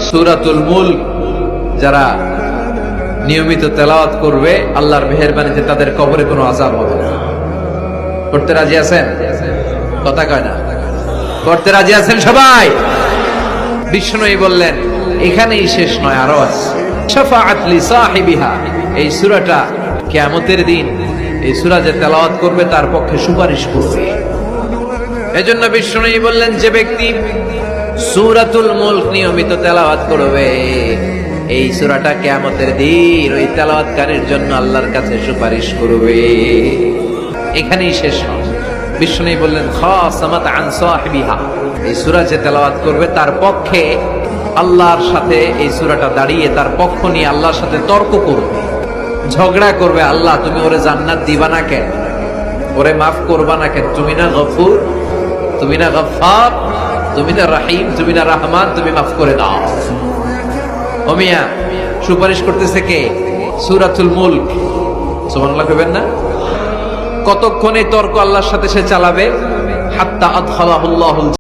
সূরাতুল মুলক যারা নিয়মিত তেলাওয়াত করবে আল্লাহর মেহেরবানিতে তাদের কবরে কোনো আযাব হবে না। করতে রাজি আছেন? কথা কয় না। করতে রাজি আছেন সবাই? বিষ্ণুই বললেন এখানেই শেষ নয়, আরো আছে। শাফাআত লি সাহিবিহা, এই সূরাটা কিয়ামতের দিন এই সূরা যে তেলাওয়াত করবে তার পক্ষে সুপারিশ করবে। এজন্য বিষ্ণুই বললেন যে ব্যক্তি সূরাতুল মুলক নিয়মিত তেলাওয়াত করবে এই সূরাটা কিয়ামতের দিন ওই তেলাওয়াতকারীর জন্য আল্লাহর কাছে সুপারিশ করবে। এখানেই শেষ নয়। বিষ্ণুই বললেন খাসামাত আন সাহিবিহা, এই সূরা যে তেলাওয়াত করবে তার পক্ষে আল্লাহর সাথে এই সূরাটা দাঁড়িয়ে তার পক্ষ নিয়ে আল্লাহর সাথে তর্ক করবে, ঝগড়া করবে। আল্লাহ তুমি ওরে জান্নাত দিবা না কেন, ওরে মাফ করবা না কেন? তুমি না গফুর, তুমি না গফফার, তুমি না রহিম, তুমি না রহমান, তুমি মাফ করে দাও। ও মিয়া, সুপারিশ করতেছে কে? সূরাতুল মুলক। সুবহানাল্লাহ কইবেন না? কতক্ষণ এই তর্ক আল্লাহর সাথে সে চালাবে? হাত্তা আদখালাহুল্লাহুল